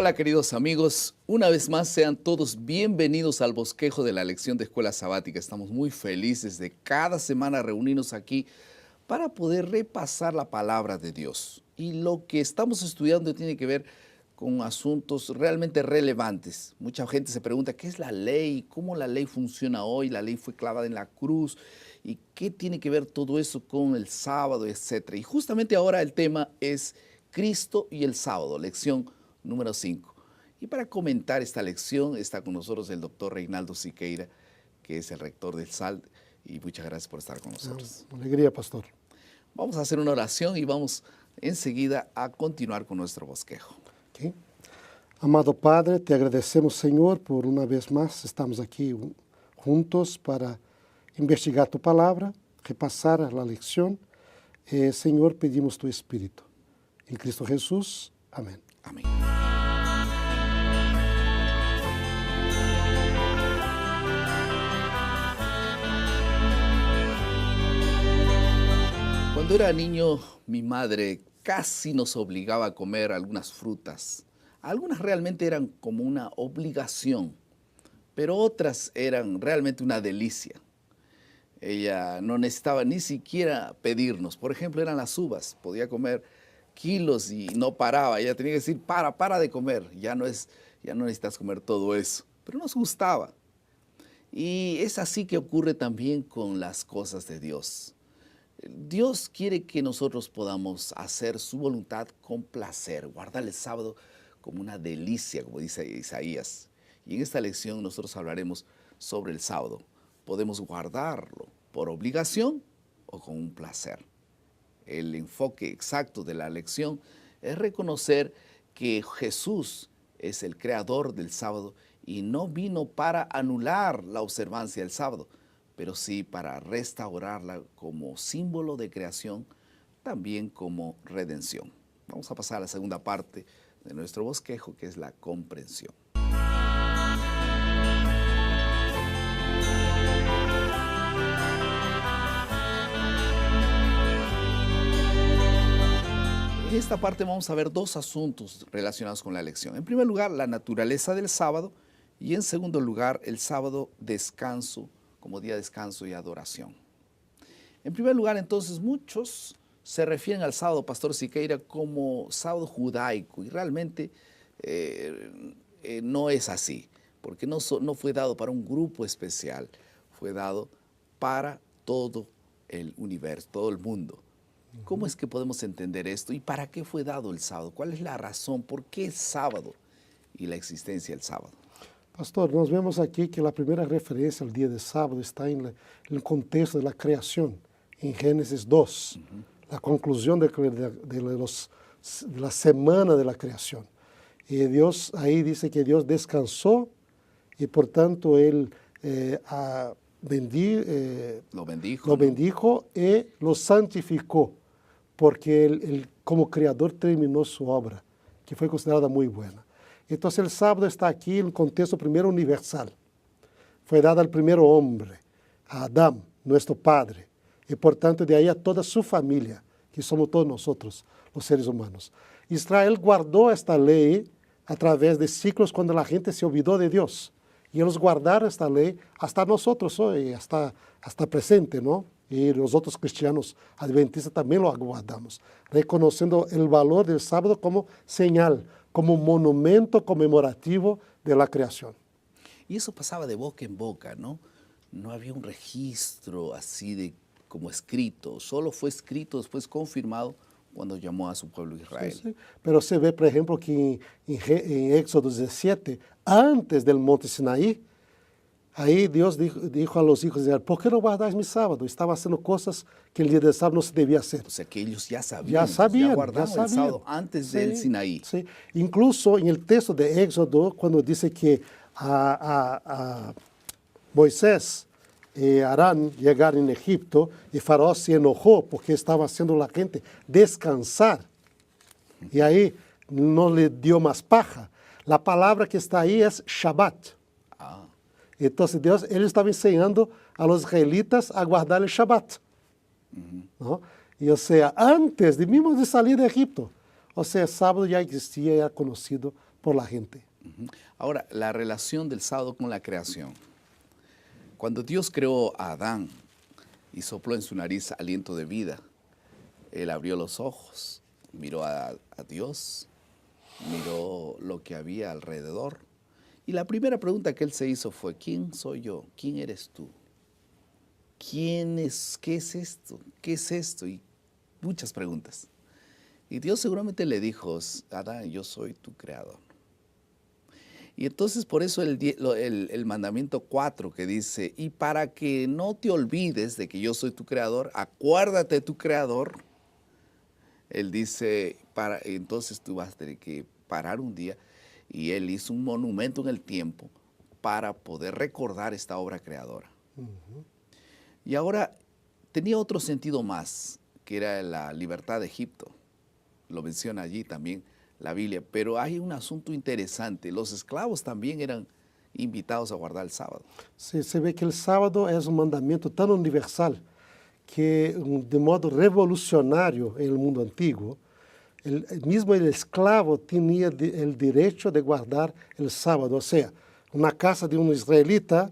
Hola queridos amigos, una vez más sean todos bienvenidos al bosquejo de la lección de escuela sabática. Estamos muy felices de cada semana reunirnos aquí para poder repasar la palabra de Dios. Y lo que estamos estudiando tiene que ver con asuntos realmente relevantes. Mucha gente se pregunta, ¿qué es la ley? ¿Cómo la ley funciona hoy? La ley fue clavada en la cruz. ¿Y qué tiene que ver todo eso con el sábado, etcétera? Y justamente ahora el tema es Cristo y el sábado, lección número 5. Y para comentar esta lección está con nosotros el doctor Reinaldo Siqueira, que es el rector del SAL, y muchas gracias por estar con nosotros. Alegría, pastor. Vamos a hacer una oración y vamos enseguida a continuar con nuestro bosquejo. Okay. Amado Padre, te agradecemos, Señor, por una vez más estamos aquí juntos para investigar tu palabra, repasar la lección. Señor, pedimos tu Espíritu. En Cristo Jesús. Amén. Amén. Cuando era niño, mi madre casi nos obligaba a comer algunas frutas. Algunas realmente eran como una obligación, pero otras eran realmente una delicia. Ella no necesitaba ni siquiera pedirnos. Por ejemplo, eran las uvas. Podía comer kilos y no paraba. Ella tenía que decir, para de comer. Ya no necesitas comer todo eso. Pero nos gustaba. Y es así que ocurre también con las cosas de Dios. Dios quiere que nosotros podamos hacer su voluntad con placer, guardar el sábado como una delicia, como dice Isaías. Y en esta lección nosotros hablaremos sobre el sábado. Podemos guardarlo por obligación o con un placer. El enfoque exacto de la lección es reconocer que Jesús es el creador del sábado y no vino para anular la observancia del sábado, pero sí para restaurarla como símbolo de creación, también como redención. Vamos a pasar a la segunda parte de nuestro bosquejo, que es la comprensión. En esta parte vamos a ver dos asuntos relacionados con la lección. En primer lugar, la naturaleza del sábado y en segundo lugar, el sábado descanso, como día de descanso y adoración. En primer lugar, entonces, muchos se refieren al sábado, Pastor Siqueira, como sábado judaico y realmente no es así, porque no fue dado para un grupo especial, fue dado para todo el universo, todo el mundo. ¿Cómo es que podemos entender esto y para qué fue dado el sábado? ¿Cuál es la razón? ¿Por qué el sábado y la existencia del sábado? Pastor, nós vemos aqui que a primeira referência ao dia de sábado está no contexto da criação, em Gênesis 2, a conclusão da semana da criação. E Deus aí diz que Deus descansou e, portanto, Ele Lo bendijo e lo santificou, porque Ele, como Criador, terminou sua obra, que foi considerada muito boa. Então, o sábado está aqui no contexto primeiro universal. Foi dado ao primeiro homem, a Adão, nosso padre, e, portanto, de aí a toda sua família, que somos todos nós, os seres humanos. Israel guardou esta lei através de ciclos quando a gente se olvidou de Deus. E eles guardaram esta lei hasta nós hoje, hasta presente, não? E os outros cristianos adventistas também lo aguardamos, reconhecendo o valor do sábado como señal, como monumento conmemorativo de la creación. Y eso pasaba de boca en boca, ¿no? No había un registro así como escrito, solo fue escrito, después confirmado cuando llamó a su pueblo Israel. Sí. Pero se ve, por ejemplo, que en Éxodo 17, antes del monte Sinaí, aí Deus dijo a los hijos de Israel, ¿por qué no guardáis mi sábado? Estaba haciendo cosas que el día del sábado no se debía hacer. O sea que ellos ya sabían. Ya guardaban el sábado antes del Sinaí. Sí. Incluso en el texto de Éxodo, cuando dice que Moisés y Arán llegaron en Egipto y Faraón se enojó porque estaba haciendo la gente descansar. Y ahí no le dio más paja. La palabra que está ahí es Shabbat. Entonces Deus, ele estava ensinando a los israelitas a guardar o Shabbat. ¿No? Y o sea, antes de mesmo de salir de Egipto. O sea, sábado já existia, era conhecido por la gente. Ahora, la relación del sábado con la creación. Cuando Dios creó a Adán y sopló en su nariz aliento de vida, él abrió los ojos, miró a Dios, miró lo que había alrededor. Y la primera pregunta que él se hizo fue, ¿quién soy yo? ¿Quién eres tú? ¿Quién es? ¿Qué es esto? ¿Qué es esto? Y muchas preguntas. Y Dios seguramente le dijo, Adán, yo soy tu creador. Y entonces por eso el mandamiento 4 que dice, y para que no te olvides de que yo soy tu creador, acuérdate de tu creador. Él dice, entonces tú vas a tener que parar un día, y él hizo un monumento en el tiempo para poder recordar esta obra creadora. Y ahora tenía otro sentido más, que era la libertad de Egipto. Lo menciona allí también la Biblia, pero hay un asunto interesante. Los esclavos también eran invitados a guardar el sábado. Sí, se ve que el sábado es un mandamiento tan universal que de modo revolucionario en el mundo antiguo, mismo el esclavo tenía el derecho de guardar el sábado. O sea, una casa de un israelita,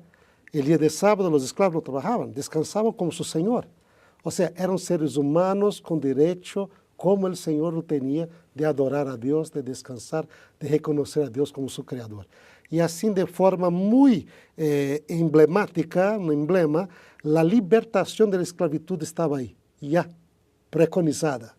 el día de sábado los esclavos no trabajaban, descansaban como su señor. O sea, eran seres humanos con derecho, como el Señor lo tenía, de adorar a Dios, de descansar, de reconocer a Dios como su creador. Y así, de forma muy emblemática, un emblema, la libertación de la esclavitud estaba ahí, ya preconizada.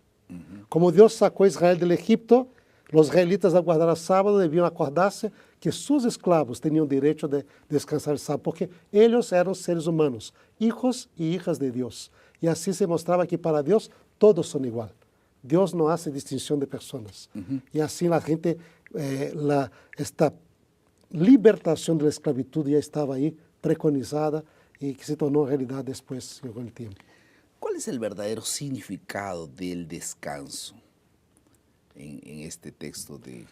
Como Dios sacó a Israel del Egipto, los israelitas al guardar el sábado debían acordarse que sus esclavos tenían derecho de descansar el sábado, porque ellos eran seres humanos, hijos y hijas de Dios. Y así se mostraba que para Dios todos son igual. Dios no hace distinción de personas. Y así la gente, esta libertación de la esclavitud ya estaba ahí preconizada y que se tornó realidad después con el tiempo. ¿Cuál es el verdadero significado del descanso en este texto de...?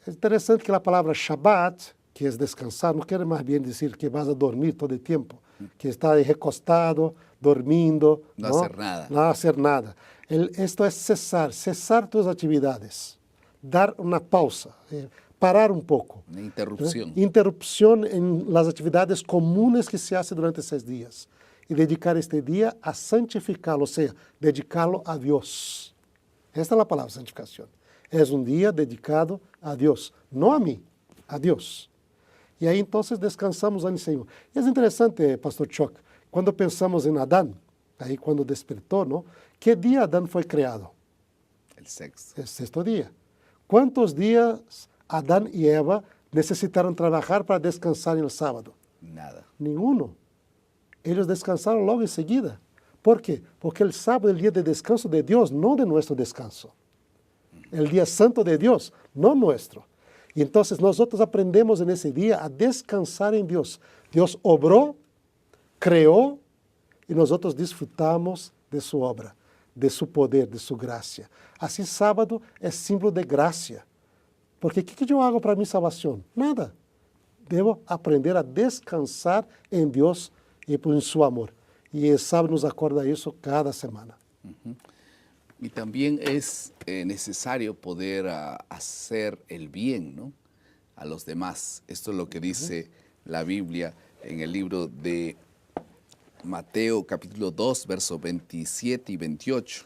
Es interesante que la palabra Shabbat, que es descansar, no quiere más bien decir que vas a dormir todo el tiempo, que está ahí recostado, dormindo. No hacer nada. No hacer nada. Esto es cesar tus actividades, dar una pausa, parar un poco. Una interrupción. Interrupción en las actividades comunes que se hacen durante 6 días. Y dedicar este día a santificarlo, o sea, dedicarlo a Dios. Esta es la palabra santificación. Es un día dedicado a Dios, no a mí, a Dios. Y ahí entonces descansamos en el Señor. Y es interesante, Pastor Chuck, cuando pensamos en Adán, ahí cuando despertó, ¿no? ¿Qué día Adán fue creado? El sexto. El 6º día. ¿Cuántos días Adán y Eva necesitaron trabajar para descansar en el sábado? Nada. Ninguno. Ellos descansaron luego enseguida. ¿Por qué? Porque el sábado es el día de descanso de Dios, no de nuestro descanso. El día santo de Dios, no nuestro. Y entonces nosotros aprendemos en ese día a descansar en Dios. Dios obró, creó, y nosotros disfrutamos de su obra, de su poder, de su gracia. Así sábado es símbolo de gracia. Porque ¿qué yo hago para mi salvación? Nada. Debo aprender a descansar en Dios y en su amor. Y el sábado nos acorda eso cada semana. Y también es necesario poder hacer el bien, ¿no?, a los demás. Esto es lo que dice la Biblia en el libro de Mateo capítulo 2, versos 27 y 28,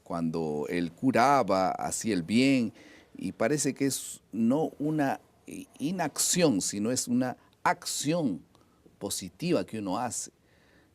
cuando él curaba, hacía el bien, y parece que es no una inacción, sino es una acción positiva que uno hace.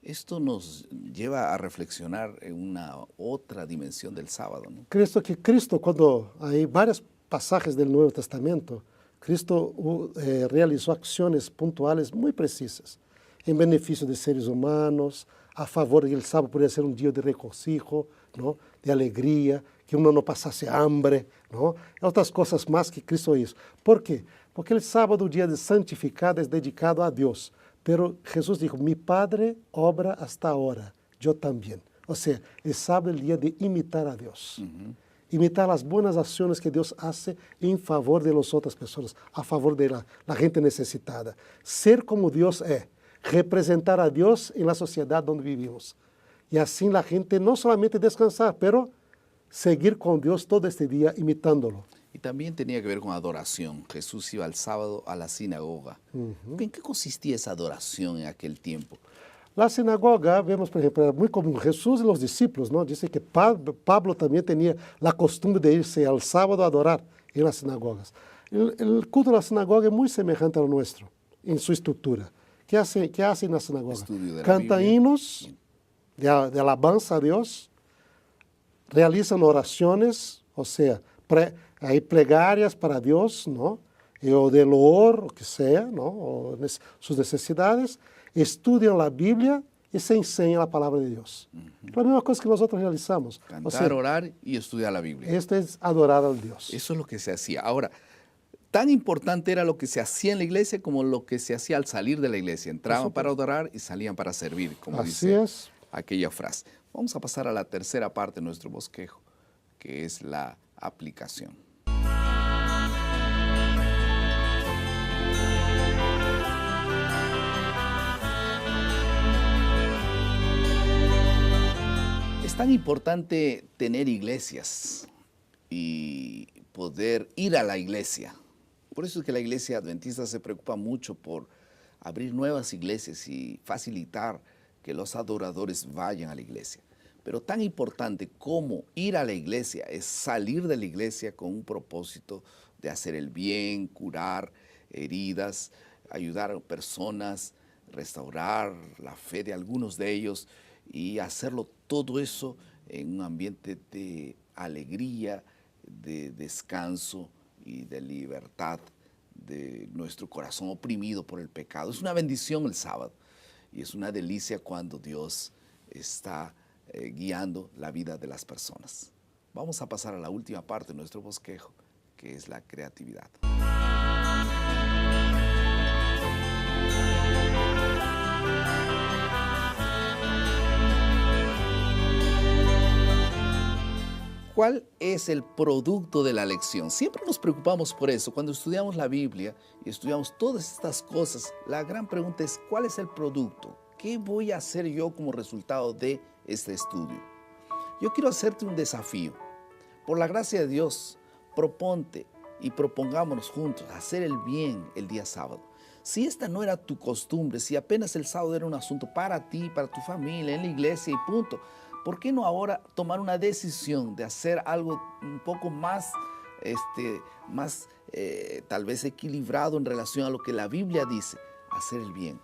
Esto nos lleva a reflexionar en una otra dimensión del sábado, ¿no? Cristo, cuando hay varios pasajes del Nuevo Testamento, Cristo realizó acciones puntuales muy precisas, en beneficio de seres humanos, a favor de que el sábado pudiera ser un día de regocijo, ¿no?, de alegría, que uno no pasase hambre, ¿no? Otras cosas más que Cristo hizo. ¿Por qué? Porque el sábado, el día de santificado, es dedicado a Dios. Pero Jesús dijo, mi Padre obra hasta ahora, yo también. O sea, el sábado es el día de imitar a Dios. Imitar las buenas acciones que Dios hace en favor de las otras personas, a favor de la gente necesitada. Ser como Dios es, representar a Dios en la sociedad donde vivimos. Y así la gente no solamente descansar, pero seguir con Dios todo este día imitándolo. Y también tenía que ver con adoración. Jesús iba el sábado a la sinagoga. ¿En qué consistía esa adoración en aquel tiempo? La sinagoga, vemos, por ejemplo, era muy común. Jesús y los discípulos, ¿no? Dice que Pablo también tenía la costumbre de irse al sábado a adorar en las sinagogas. El culto de la sinagoga es muy semejante al nuestro, en su estructura. ¿Qué hace en la sinagoga? Estudio de la Canta Biblia. himnos de alabanza a Dios, realizan oraciones, o sea, hay plegarias para Dios, ¿no? O de loor, o que sea, ¿no? O sus necesidades, estudian la Biblia y se enseña la palabra de Dios. La misma cosa que nosotros realizamos. Cantar, O sea, orar y estudiar la Biblia. esto es adorar al Dios. Eso es lo que se hacía. Ahora, tan importante era lo que se hacía en la iglesia como lo que se hacía al salir de la iglesia. Entraban para adorar y salían para servir, como Así dice es. aquella frase. Vamos a pasar a la tercera parte de nuestro bosquejo, que es la aplicación. Es tan importante tener iglesias y poder ir a la iglesia. Por eso es que la iglesia adventista se preocupa mucho por abrir nuevas iglesias y facilitar que los adoradores vayan a la iglesia. Pero tan importante como ir a la iglesia es salir de la iglesia con un propósito de hacer el bien, curar heridas, ayudar a personas, restaurar la fe de algunos de ellos y hacerlo todo eso en un ambiente de alegría, de descanso y de libertad de nuestro corazón oprimido por el pecado. Es una bendición el sábado y es una delicia cuando Dios está guiando la vida de las personas. Vamos a pasar a la última parte de nuestro bosquejo, que es la creatividad. ¿Cuál es el producto de la lección? Siempre nos preocupamos por eso. Cuando estudiamos la Biblia y estudiamos todas estas cosas, la gran pregunta es, ¿cuál es el producto? ¿Qué voy a hacer yo como resultado de este estudio? Yo quiero hacerte un desafío. Por la gracia de Dios, proponte y propongámonos juntos hacer el bien el día sábado. Si esta no era tu costumbre, si apenas el sábado era un asunto para ti, para tu familia, en la iglesia y punto, ¿por qué no ahora tomar una decisión de hacer algo un poco más, tal vez equilibrado en relación a lo que la Biblia dice? Hacer el bien.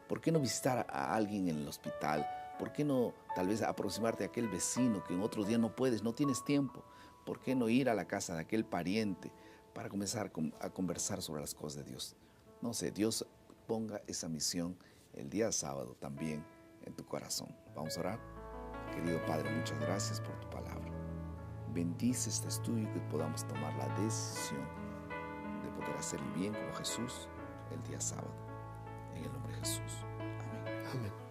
¿Por qué no visitar a alguien en el hospital? ¿Por qué no tal vez aproximarte a aquel vecino que en otros días no puedes, no tienes tiempo? ¿Por qué no ir a la casa de aquel pariente para comenzar a conversar sobre las cosas de Dios? No sé, Dios ponga esa misión el día sábado también en tu corazón. Vamos a orar. Querido Padre, muchas gracias por tu palabra. Bendice este estudio y que podamos tomar la decisión de poder hacer el bien como Jesús el día sábado. En el nombre de Jesús. Amén. Amén.